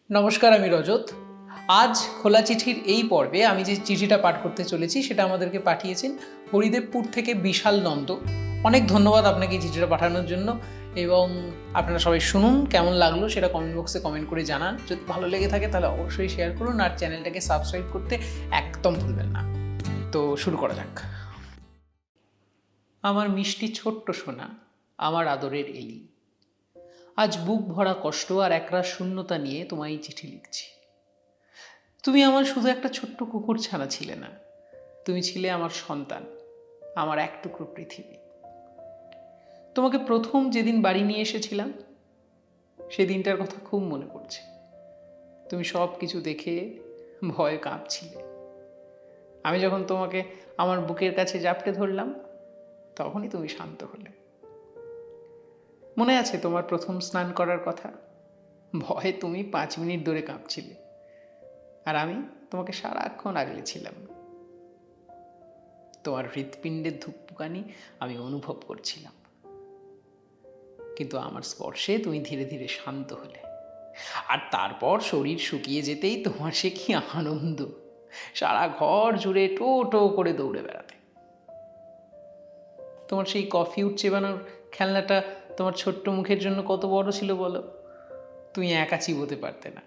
নমস্কার, আমি রজত। আজ খোলা চিঠির এই পর্বে আমি যে চিঠিটা পাঠ করতে চলেছি সেটা আমাদেরকে পাঠিয়েছেন হরিদেবপুর থেকে বিশাল নন্দ। অনেক ধন্যবাদ আপনাকে এই চিঠিটা পাঠানোর জন্য। এবং আপনারা সবাই শুনুন, কেমন লাগলো সেটা কমেন্ট বক্সে কমেন্ট করে জানান। যদি ভালো লেগে থাকে তাহলে অবশ্যই শেয়ার করুন, আর চ্যানেলটাকে সাবস্ক্রাইব করতে একদম ভুলবেন না। তো শুরু করা যাক। আমার মিষ্টি ছোট্ট সোনা, আমার আদরের এলি, আজ বুক ভরা কষ্ট আর একরাশ শূন্যতা নিয়ে তোমায় এই চিঠি লিখছি। তুমি আমার শুধু একটা ছোট্ট কুকুর ছানা ছিলে না, তুমি ছিলে আমার সন্তান, আমার এক টুকরো পৃথিবী। তোমাকে প্রথম যেদিন বাড়ি নিয়ে এসেছিলাম সেদিনটার কথা খুব মনে পড়ছে। তুমি সব কিছু দেখে ভয়ে কাঁপছিলে। আমি যখন তোমাকে আমার বুকের কাছে জাপটে ধরলাম তখনই তুমি শান্ত হলে। মনে আছে তোমার প্রথম স্নান করার কথা? ভয়ে তুমি 5 মিনিট ধরে কাঁপছিলে, আর আমি তোমাকে সারাক্ষণ আগলেছিলাম। তোমার হৃৎপিণ্ডের ধুকপুকানি আমি অনুভব করছিলাম, কিন্তু আমার স্পর্শে তুমি ধীরে ধীরে শান্ত হলে। আর তারপর শরীর শুকিয়ে যেতেই তোমার সে কি আনন্দ, সারা ঘর জুড়ে টো টো করে দৌড়ে বেড়াতে। তোমার সেই কফি চেবানোর খেলনাটা তোমার ছোট্ট মুখের জন্য কত বড় ছিল বলো? তুমি একা চিবোতে পারতে না,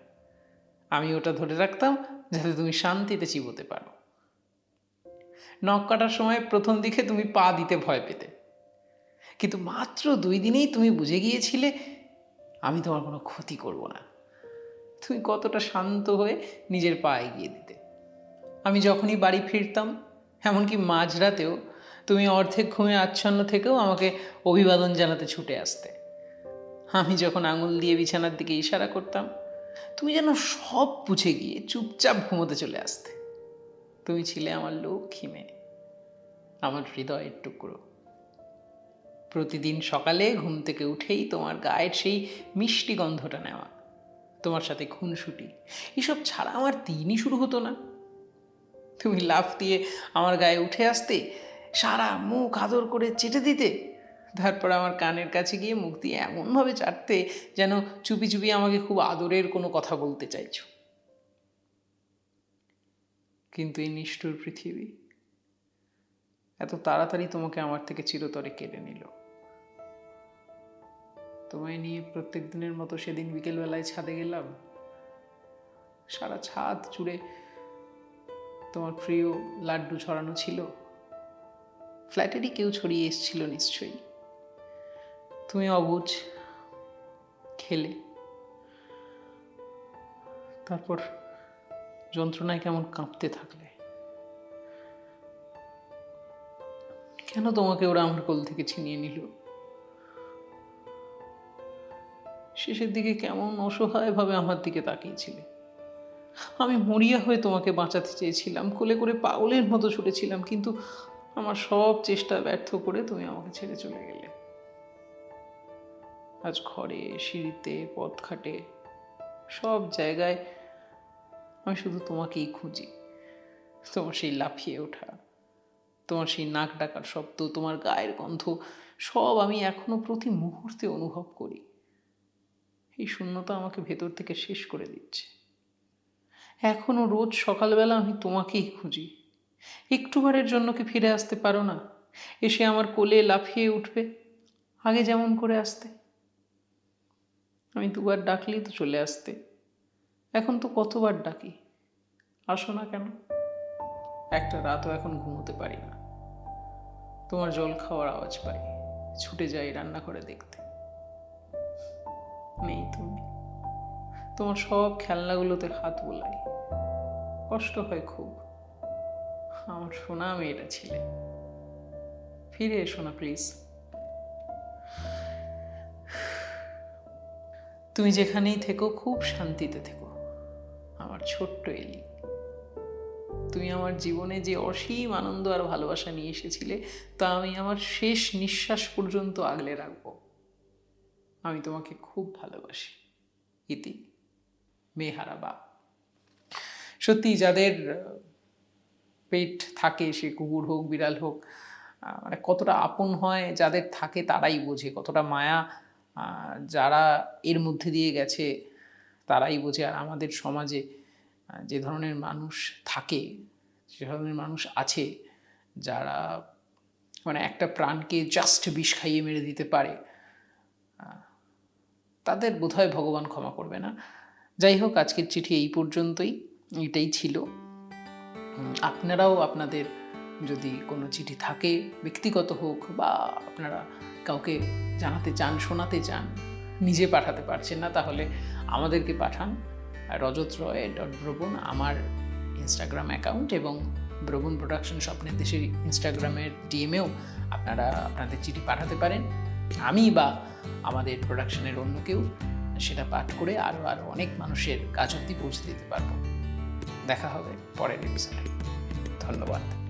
আমি ওটা ধরে রাখতাম যাতে তুমি শান্তিতে চিবোতে পারো। নখ কাটার সময় প্রথম দিকে তুমি পা দিতে ভয় পেতে, কিন্তু মাত্র 2 দিনেই তুমি বুঝে গিয়েছিলে আমি তোমার কোনো ক্ষতি করব না। তুমি কতটা শান্ত হয়ে নিজের পা এগিয়ে দিতে। আমি যখনই বাড়ি ফিরতাম, এমনকি মাঝরাতেও, তুমি অর্ধেক ঘুমে আচ্ছন্ন থেকেও আমাকে অভিবাদন জানাতে ছুটে আসতে। আমি যখন আঙুল দিয়ে বিছানার দিকে ইশারা করতাম, তুমি যেন সব বুঝে গিয়ে চুপচাপ ঘুমোতে চলে আসতে। তুমি ছিলে আমার লক্ষ্মী মেয়ে, আমার হৃদয়ের টুকরো। প্রতিদিন সকালে ঘুম থেকে উঠেই তোমার গায়ের সেই মিষ্টি গন্ধটা নেওয়া, তোমার সাথে খুনসুটি, এসব ছাড়া আমার দিনই শুরু হতো না। তুমি লাফ দিয়ে আমার গায়ে উঠে আসতে, সারা মুখ আদর করে চেটে দিতে, তারপর আমার কানের কাছে গিয়ে মুখ দিয়ে এমনভাবে চাটতে যেন চুপি চুপি আমাকে খুব আদরের কোনো কথা বলতে চাইছো। কিন্তু এই নিষ্ঠুর পৃথিবী এত তাড়াতাড়ি তোমাকে আমার থেকে চিরতরে কেড়ে নিল। তোমায় নিয়ে প্রত্যেক দিনের মতো সেদিন বিকেলবেলায় ছাদে গেলাম। সারা ছাদ জুড়ে তোমার প্রিয় লাড্ডু ছড়ানো ছিল। ফ্ল্যাটেরই কেউ ছড়িয়ে এসেছিল নিশ্চয়ই। তুমি অবুঝ খেলে, তারপর যন্ত্রণায় কেমন কাঁপতে থাকলে। কেন তোমাকে ওরা আমার কোল থেকে ছিনিয়ে নিল? শেষের দিকে কেমন অসহায়ভাবে আমার দিকে তাকিয়েছিলে। আমি মরিয়া হয়ে তোমাকে বাঁচাতে চেয়েছিলাম, কোলে করে পাগলের মতো ছুটেছিলাম, কিন্তু আমার সব চেষ্টা ব্যর্থ করে তুমি আমাকে ছেড়ে চলে গেলে। আজ ঘরে, সিঁড়িতে, পথঘাটে, সব জায়গায় আমি শুধু তোমাকেই খুঁজি। তোমার সেই লাফিয়ে ওঠা, তোমার সেই নাক ডাকার শব্দ, তোমার গায়ের গন্ধ, সব আমি এখনো প্রতি মুহূর্তে অনুভব করি। এই শূন্যতা আমাকে ভেতর থেকে শেষ করে দিচ্ছে। এখনো রোজ সকালবেলা আমি তোমাকেই খুঁজি। একটুবারের জন্য কি ফিরে আসতে পারো না? এসে আমার কোলে লাফিয়ে উঠবে, আগে যেমন করে আসতে। আমি 2বার ডাকলেই তো চলে আসতে, এখন তো কতবার ডাকি, আসো না কেন? একটা রাতও এখন ঘুমোতে পারি না। তোমার জল খাওয়ার আওয়াজ পাই, ছুটে যাই রান্নাঘরে দেখতে। নেই তুমি। তোমার সব খেলনাগুলোতে হাত বোলাই, কষ্ট হয় খুব। আমার সোনা মেয়েটা ছিলে, ফিরে এসো না প্লিজ। তুমি যেখানেই থেকো খুব শান্তিতে থেকো, আমার ছোট্ট এলি। তুমি আমার জীবনে যে অসীম আনন্দ আর ভালোবাসা নিয়ে এসেছিলে তা আমি আমার শেষ নিঃশ্বাস পর্যন্ত আগলে রাখবো। আমি তোমাকে খুব ভালোবাসি। ইতি, মেহারা বাপ। সত্যি যাদের পেট থাকে, সে কুকুর হোক বিড়াল হোক, মানে কতটা আপন হয় যাদের থাকে তারাই বোঝে, কতটা মায়া যারা এর মধ্যে দিয়ে গেছে তারাই বোঝে। আর আমাদের সমাজে যে ধরনের মানুষ থাকে, যে ধরনের মানুষ আছে, যারা মানে একটা প্রাণকে জাস্ট বিষ খাইয়ে মেরে দিতে পারে, তাদের বোধহয় ভগবান ক্ষমা করবে না। যাই হোক, আজকের চিঠি এই পর্যন্তই, এটাই ছিল। আপনারাও আপনাদের যদি কোনো চিঠি থাকে, ব্যক্তিগত হোক বা আপনারা কাউকে জানাতে চান, শোনাতে চান, নিজে পাঠাতে পারছেন না, তাহলে আমাদেরকে পাঠান। rajat.roy.brobun আমার ইনস্টাগ্রাম অ্যাকাউন্ট, এবং ব্রবন প্রোডাকশন স্বপ্নের দেশের ইনস্টাগ্রামের ডিএমেও আপনারা আপনাদের চিঠি পাঠাতে পারেন। আমি বা আমাদের প্রোডাকশনের অন্য কেউ সেটা পাঠ করে আরও অনেক মানুষের কাজ অবধি পৌঁছে দিতে পারবো। দেখা হবে পরের এপিসোডে। ধন্যবাদ।